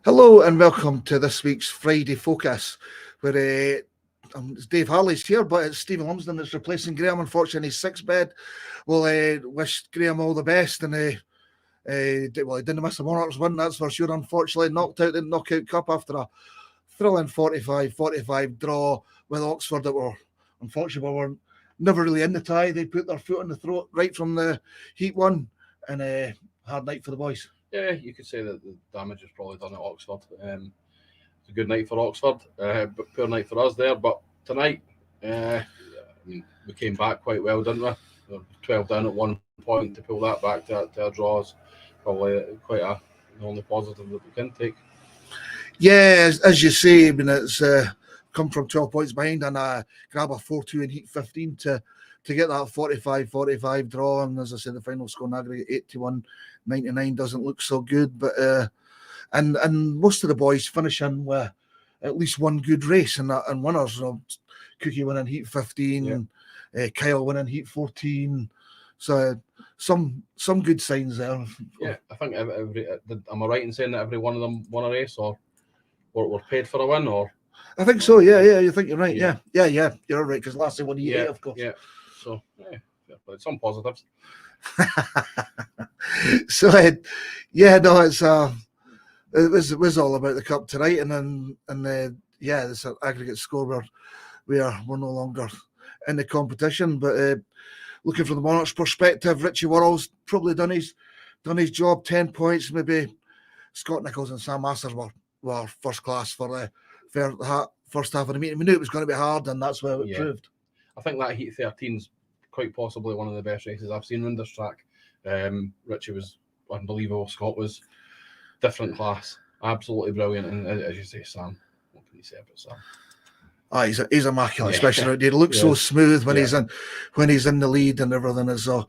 Hello and welcome to this week's Friday Focus, where it's Dave Harley's here, but it's Stephen Lumsden that's replacing Graham. Unfortunately, he's sick bed. We'll wish Graham all the best, and he didn't miss the Monarchs win, that's for sure. Unfortunately, knocked out in the Knockout Cup after a thrilling 45-45 draw with Oxford that were unfortunately never really in the tie. They put their foot on the throat right from the heat one, and hard night for the boys. Yeah, you could say that the damage was probably done at Oxford. It's a good night for Oxford, but poor night for us there. But tonight, we came back quite well, didn't we? We were 12 down at one point. To pull that back to a draw is probably quite the only positive that we can take. Yeah, as you say, it's come from 12 points behind and grab a 4-2 in Heat 15 to get that 45-45 draw. And as I said, the final score in aggregate 81-99 doesn't look so good. But and most of the boys finishing with at least one good race and winners. Cookie winning Heat 15, Kyle winning Heat 14. So some good signs there. Yeah, I think am I right in saying that every one of them won a race or were paid for a win? Or I think so. Yeah. You think you're right. Yeah. You're right because last year won Heat 8, of course. Yeah. So but some positives. So it's it was all about the cup tonight, and this aggregate score where we're no longer in the competition. But looking from the Monarchs' perspective, Richie Worrell's probably done his job. 10 points, maybe. Scott Nichols and Sam Masters were first class for the first half of the meeting. We knew it was going to be hard, and that's where it proved. I think that Heat 13's quite possibly one of the best races I've seen on this track. Richie was unbelievable. Scott was different class, absolutely brilliant. And as you say, Sam, what can you say about Sam? He's immaculate, especially out there. He looks so smooth when he's in the lead and everything is all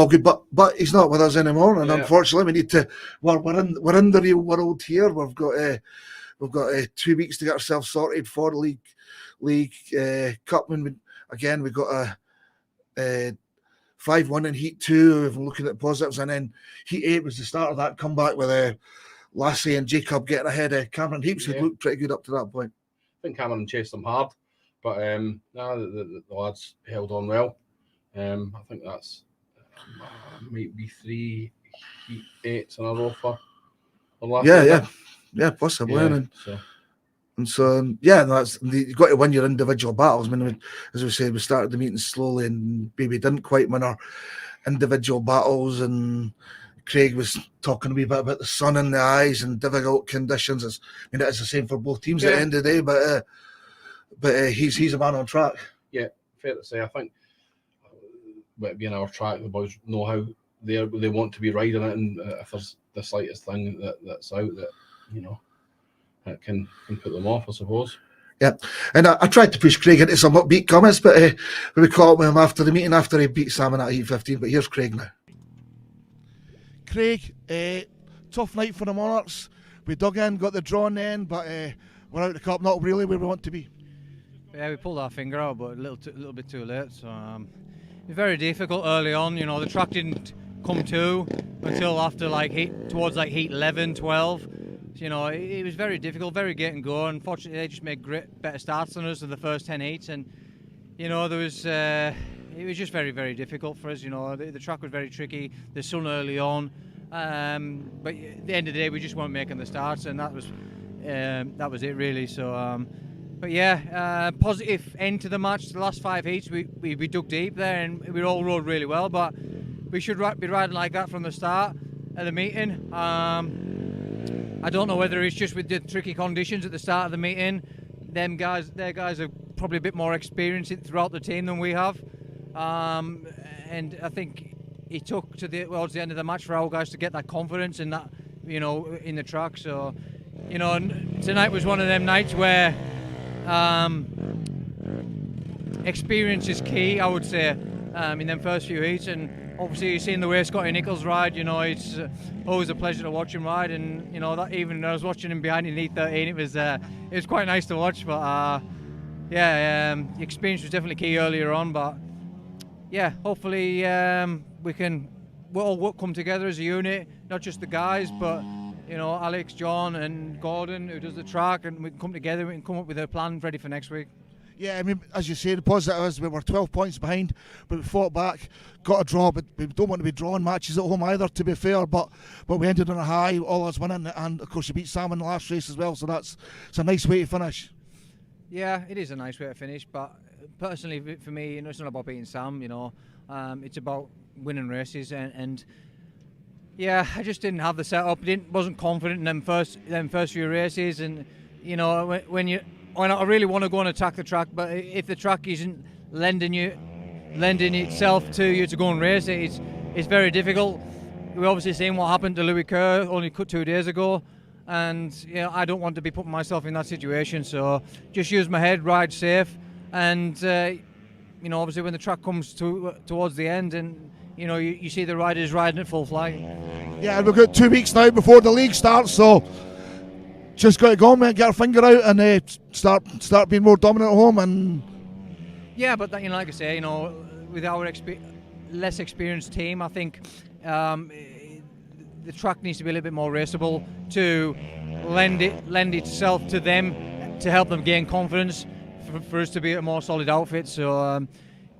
good. But he's not with us anymore, and unfortunately, we need to. We're in the real world here. We've got 2 weeks to get ourselves sorted for the league cup. And we got a 5-1 in Heat 2. If I'm looking at positives, and then Heat 8 was the start of that comeback with Lassie and Jacob getting ahead of Cameron Heaps, who looked pretty good up to that point. I think Cameron chased them hard, but the lads held on well. I think that's might be 3 Heat 8s in a row for last year. Yeah, possibly. So that's you've got to win your individual battles. I mean, as we said, we started the meeting slowly, and maybe didn't quite win our individual battles. And Craig was talking a wee bit about the sun in the eyes and difficult conditions. It's the same for both teams at the end of the day. But he's a man on track. Yeah, fair to say. I think being our track, the boys know how they want to be riding it, and if there's the slightest thing that's out that it can put them off, I suppose. Yeah, and I tried to push Craig into some upbeat comments, but we caught up with him after the meeting after he beat Sam in that Heat 15. But here's Craig now. Craig, tough night for the Monarchs. We dug in, got the draw in the end, but we're out of the cup, not really where we want to be. Yeah, we pulled our finger out, but a little bit too late. So it was very difficult early on. The track didn't come to until after towards Heat 11, 12. So, it was very difficult, very get and go. Unfortunately, they just made better starts than us in the first 10 heats, and there was it was just very, very difficult for us. The track was very tricky. The sun early on, but at the end of the day, we just weren't making the starts, and that was it really. So, positive end to the match. The last 5 heats, we dug deep there, and we all rode really well. But we should be riding like that from the start of the meeting. I don't know whether it's just with the tricky conditions at the start of the meeting. Their guys are probably a bit more experienced throughout the team than we have. And I think it took towards the end of the match for our guys to get that confidence in that, in the track. So, tonight was one of them nights where experience is key, I would say, in them first few heats. And obviously, you've seen the way Scotty Nichols ride. It's always a pleasure to watch him ride. And that even I was watching him behind in Heat 13, it was quite nice to watch. But experience was definitely key earlier on. But hopefully we'll all come together as a unit, not just the guys, but you know, Alex, John and Gordon, who does the track, and we can come together, we can come up with a plan ready for next week. Yeah, I mean, as you say, the positive is we were 12 points behind, but we fought back, got a draw, but we don't want to be drawing matches at home either, to be fair, but we ended on a high, all us winning, and of course you beat Sam in the last race as well, so it's a nice way to finish. Yeah, it is a nice way to finish, but personally for me, you know, it's not about beating Sam, you know, it's about winning races, and yeah, I just didn't have the setup, wasn't confident in them first few races, and you know, when I really want to go and attack the track, but if the track isn't lending itself to you to go and race it, it's very difficult. We've obviously seen what happened to Louis Kerr only 2 days ago, and you know, I don't want to be putting myself in that situation. So just use my head, ride safe, and you know, obviously when the track comes towards the end, and you know, you see the riders riding at full flight. Yeah, we've got 2 weeks now before the league starts, so just got to go, mate, get our finger out and start being more dominant at home. And yeah, but you know, like I say, you know, with our less experienced team, I think the track needs to be a little bit more raceable to lend itself to them, to help them gain confidence for us to be a more solid outfit. So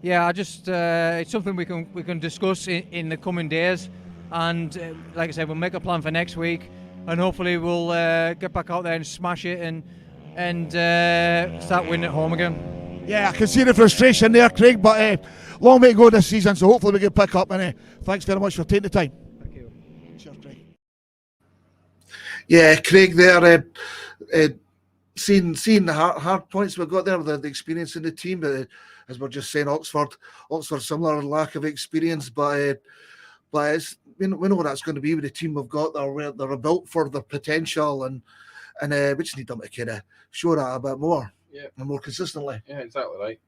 yeah, it's something we can discuss in the coming days, and like I said, we'll make a plan for next week. And hopefully we'll get back out there and smash it and start winning at home again. Yeah, I can see the frustration there, Craig, but long way to go this season, so hopefully we can pick up. And thanks very much for taking the time. Thank you. Cheers, Craig. Yeah, Craig there, seeing the hard points we've got there, the experience in the team, but as we're just saying, Oxford similar lack of experience, but it's, we know that's going to be with the team we've got. They're built for their potential, and we just need them to kind of show that a bit more, and more consistently. Yeah, exactly right.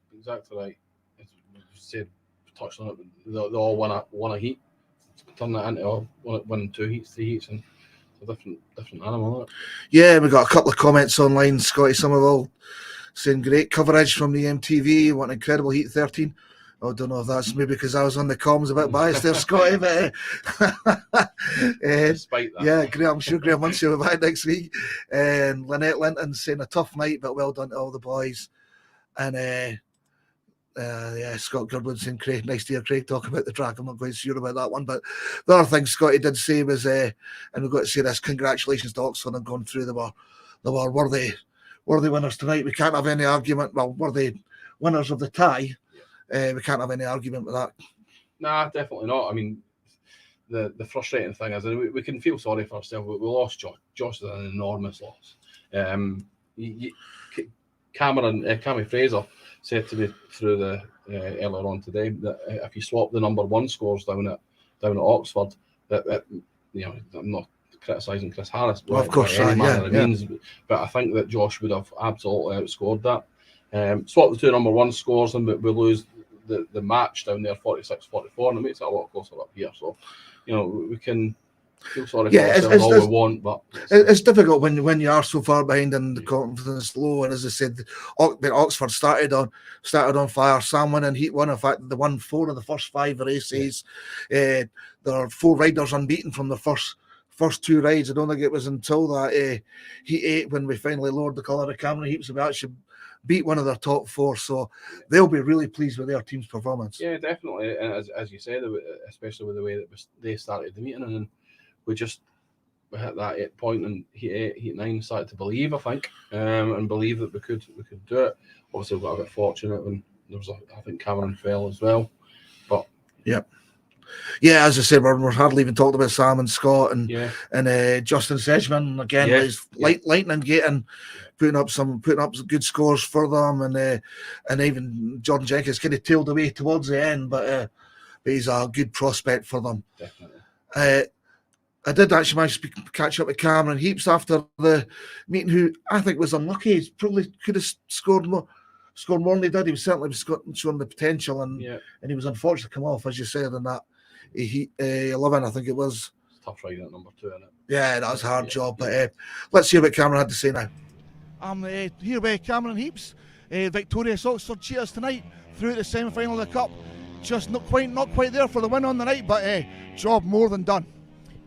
As you said, touched on it. They all won a heat. Turn that into winning 2 heats, 3 heats, and it's a different animal, isn't it? Yeah, we got a couple of comments online. Scotty Somerville saying great coverage from the EMTV. What an incredible heat 13. I don't know if that's maybe because I was on the comms a bit biased there, Scotty, but despite that. Yeah, I'm sure Graham wants you back next week. And Lynette Linton saying a tough night, but well done to all the boys. And Scott Goodwood saying, Craig, nice to hear Craig talk about the track. I'm not quite sure about that one, but the other thing Scotty did say was, and we've got to say this, congratulations to Oxford on going through. They were worthy winners tonight. We can't have any argument. Well, worthy winners of the tie. We can't have any argument with that. Nah, definitely not. I mean, the frustrating thing is, and we can feel sorry for ourselves. We lost Josh. Josh is an enormous loss. Cammy Fraser said to me through the earlier on today that if you swap the number 1 scores down at Oxford, that you know, I'm not criticising Chris Harris, well, of course, means, but I think that Josh would have absolutely outscored that. Swap the 2 number 1 scores and we lose the match down there 46-44, and it makes it a lot closer up here. So, you know, we can feel sorry for ourselves all we want, but it's difficult when you are so far behind and the confidence low. And as I said, Oxford started on fire. Sam won in Heat 1. In fact, they won 4 of the first 5 races. There are 4 riders unbeaten from the first 2 rides. I don't think it was until that Heat 8 when we finally lowered the colour of Cameron Heaps, we actually beat one of their top 4, so they'll be really pleased with their team's performance. Yeah, definitely. And as you said, especially with the way that they started the meeting, and we hit that point in Heat 8, Heat 9, started to believe, I think, and believe that we could do it. Obviously, we got a bit fortunate when there was, I think Cameron fell as well. But yeah, as I said, we're hardly even talked about Sam and Scott and Justin Sedgman again. His lightning gating, putting up some good scores for them, and even Jordan Jenkins kind of tailed away towards the end, but he's a good prospect for them. Definitely. I did actually manage to catch up with Cameron Heaps after the meeting, who I think was unlucky. He probably could have scored more than he did. He was certainly showing the potential, and he was unfortunate to come off, as you said, in that Heat 11, I think it was. It's tough riding at number 2, isn't it? Yeah, that was a hard job. But let's hear what Cameron had to say now. I'm here with Cameron Heaps, victorious Oxford cheers tonight through the semi-final of the Cup. Just not quite there for the win on the night, but job more than done.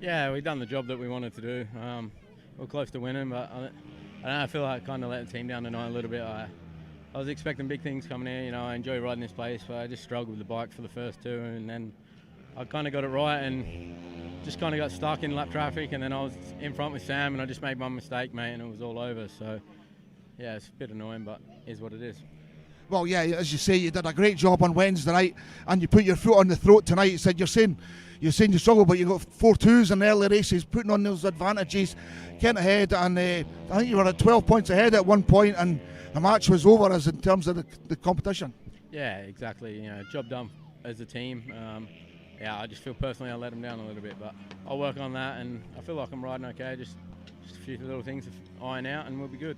Yeah, we've done the job that we wanted to do. We're close to winning, but I feel like I kind of let the team down tonight a little bit. I was expecting big things coming here. You know, I enjoy riding this place, but I just struggled with the bike for the first two, and then I kind of got it right and just kind of got stuck in lap traffic, and then I was in front with Sam, and I just made one mistake, mate, and it was all over. So, yeah, it's a bit annoying, but it is what it is. Well, yeah, as you say, you did a great job on Wednesday night, and you put your foot on the throat tonight. You said you're saying you struggled, but you got 4-2s in the early races, putting on those advantages, getting ahead, and I think you were at 12 points ahead at one point, and the match was over as in terms of the competition. Yeah, exactly. You know, job done as a team. Yeah, I just feel personally I let them down a little bit, but I'll work on that, and I feel like I'm riding okay. Just a few little things to iron out, and we'll be good.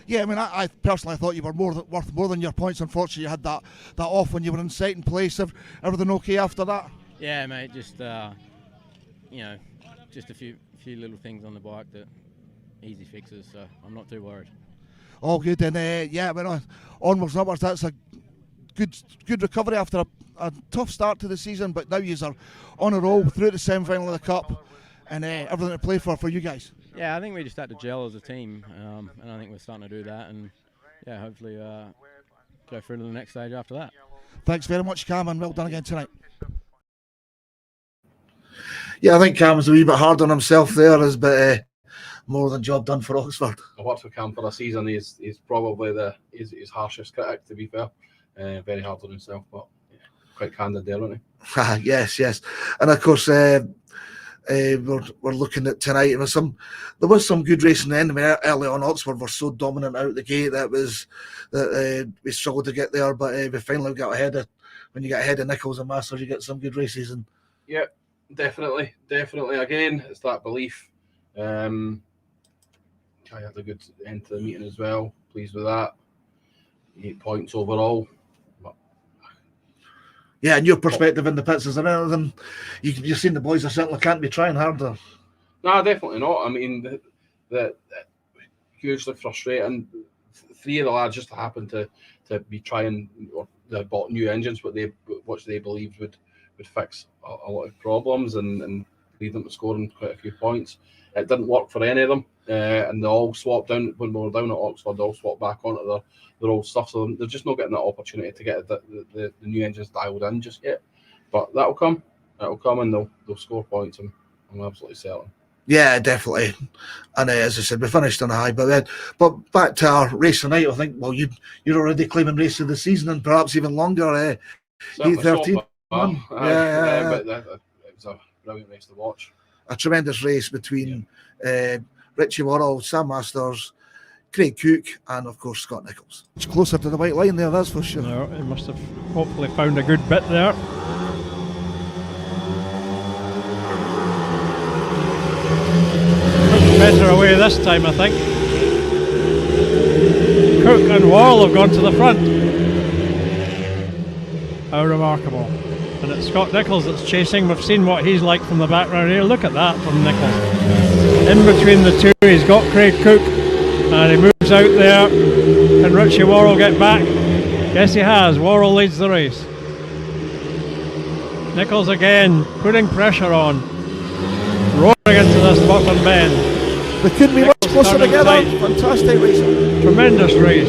Yeah, I mean, I personally thought you were worth more than your points. Unfortunately, you had that off when you were in second place. Everything okay after that? Yeah, mate. Just you know, just a few little things on the bike that easy fixes. So I'm not too worried. All good, and yeah, I mean, onwards and upwards. That's a good recovery after a tough start to the season, but now you are on a roll through the semi-final of the Cup, and everything to play for you guys. Yeah, I think we just had to gel as a team, and I think we're starting to do that, and yeah, hopefully go through to the next stage after that. Thanks very much, Cam, and well done again tonight. Yeah, I think Cam was a wee bit hard on himself there, but more than job done for Oxford. I worked with Cam for a season. He's probably his harshest critic, to be fair. Very hard on himself, but yeah, quite candid there, wasn't he? Yes, and of course we're looking at tonight. There was some good racing then. I mean, early on, Oxford were so dominant out the gate that we struggled to get there, but we finally got ahead of. When you get ahead of Nichols and Masters, you get some good races. And yeah, definitely. Again, it's that belief. I had a good end to the meeting as well. Pleased with that. 8 points overall. Yeah, and your perspective in the pits, is there anything you've seen the boys? I certainly can't be trying harder. No, definitely not. I mean, the hugely frustrating. 3 of the lads just happened to be trying, or they bought new engines, which they believed would fix a lot of problems and lead them to scoring quite a few points. It didn't work for any of them, and they all swapped down when we were down at Oxford. They all swapped back onto their old stuff, so they're just not getting that opportunity to get the new engines dialed in just yet. But that'll come, and they'll score points. I'm absolutely certain. Yeah, definitely. And as I said, we finished on a high, but back to our race tonight. I think you're already claiming race of the season and perhaps even longer. 13. But it was a brilliant race to watch. A tremendous race between Richie Worrell, Sam Masters, Craig Cook, and of course Scott Nichols. It's closer to the white line there, that's for sure. No, he must have hopefully found a good bit there. Better away this time, I think. Cook and Worrell have gone to the front. How remarkable. And it's Scott Nichols that's chasing. We've seen what he's like from the background here. Look at that from Nichols. In between the two, he's got Craig Cook, and he moves out there. Can Richie Worrell get back? Yes, he has. Worrell leads the race. Nichols again, putting pressure on. Roaring into this bottom bend. They couldn't be much closer together. Tight. Fantastic race. Tremendous race.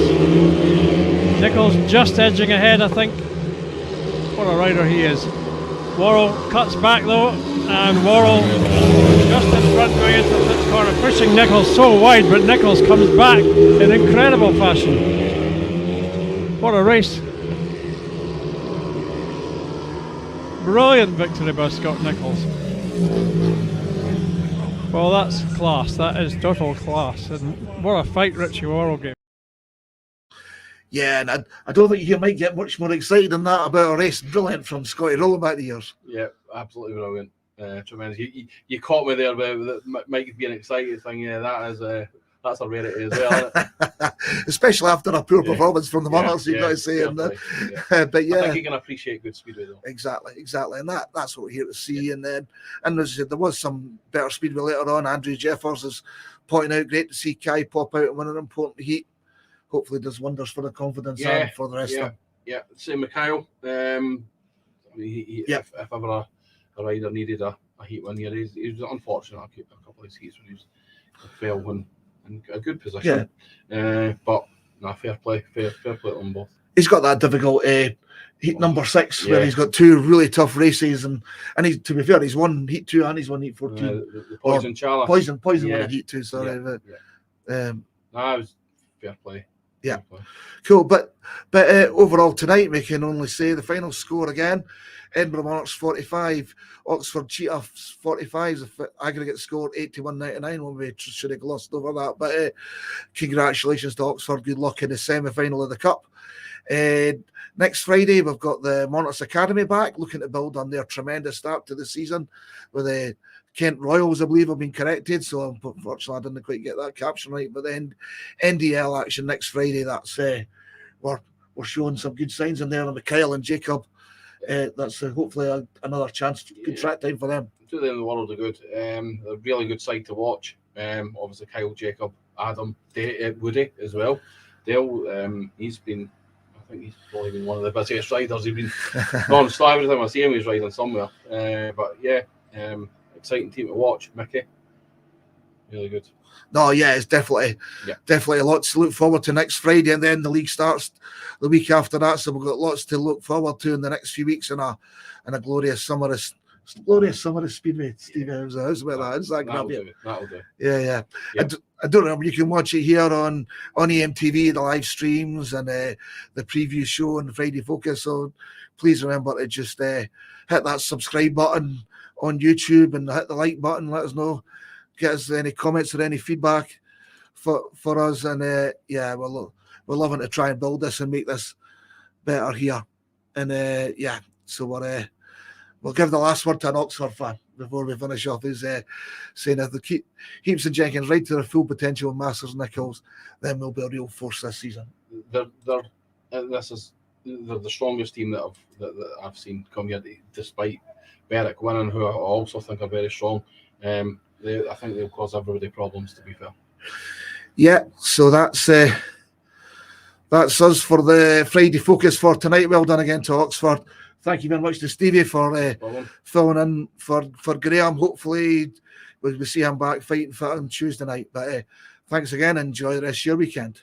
Nichols just edging ahead, I think. What a rider he is. Worrell cuts back though, and Worrell just in front going into the pit corner, pushing Nichols so wide, but Nichols comes back in incredible fashion. What a race. Brilliant victory by Scott Nichols. Well, that's class. That is total class. And what a fight Richie Worrell gave. Yeah, and I don't think you might get much more excited than that about a race. Brilliant from Scotty, rolling back the years. Yeah, absolutely brilliant. Tremendous. You caught me there about that might be an exciting thing. Yeah, that's a rarity as well, isn't it? Especially after a poor performance from the Monarchs, you've got to say. But yeah, I think you can appreciate good speedway though. Exactly, and that's what we're here to see. And as I said, there was some better speedway later on. Andrew Jeffers is pointing out, great to see Kai pop out and win an important heat. Hopefully does wonders for the confidence and for the rest of them. Yeah, same with Kyle. If ever a rider needed a a heat win here. He was unfortunate a couple of his heats when he fell in a good position. But fair play to them both. He's got that difficult heat number 6 where he's got 2 really tough races, and he's, to be fair, he's won heat 2 and he's won heat 14. The Poison Chalice. Poison won a heat 2. Sorry, it was fair play. Yeah, cool. But overall tonight, we can only say the final score again: Edinburgh Monarchs 45, Oxford Cheetahs 45. The aggregate score 81-99. When we should have glossed over that, but congratulations to Oxford. Good luck in the semi-final of the cup. Next Friday, we've got the Monarchs Academy back, looking to build on their tremendous start to the season with the Kent Royals, I believe, have been corrected, so unfortunately I didn't quite get that caption right. But then NDL action next Friday, that's we're showing some good signs in there. And Mikhail and Jacob, that's hopefully another chance, good track time for them. To the end of the world are good. A really good side to watch. Obviously Kyle, Jacob, Adam, Woody as well. Dale, he's been, I think he's probably been one of the busiest riders. He's been non-stop. Every time I see him, he's riding somewhere. But yeah, exciting team to watch. Mickey, really good. No, yeah, it's definitely a lot to look forward to next Friday, and then the league starts the week after that. So we've got lots to look forward to in the next few weeks, and a glorious summer of Speedway. Steve, how's about that? Is that That'll do. Yeah. I don't know. You can watch it here on EMTV, the live streams, and the preview show on Friday Focus. So please remember to just hit that subscribe button on YouTube and hit the like button. Let us know. Get us any comments or any feedback for us. And we're loving to try and build this and make this better here. And so we'll give the last word to an Oxford fan before we finish off. Who's saying if they Heaps and Jenkins right to their full potential in Masters Nichols, then we'll be a real force this season. They're the strongest team that I've seen come here, despite Berwick winning, who I also think are very strong. I think they'll cause everybody problems, to be fair. Yeah, so that's us for the Friday Focus for tonight. Well done again to Oxford. Thank you very much to Stevie for filling in for Graham. Hopefully we'll see him back fighting fit on Tuesday night. But thanks again. Enjoy the rest of your weekend.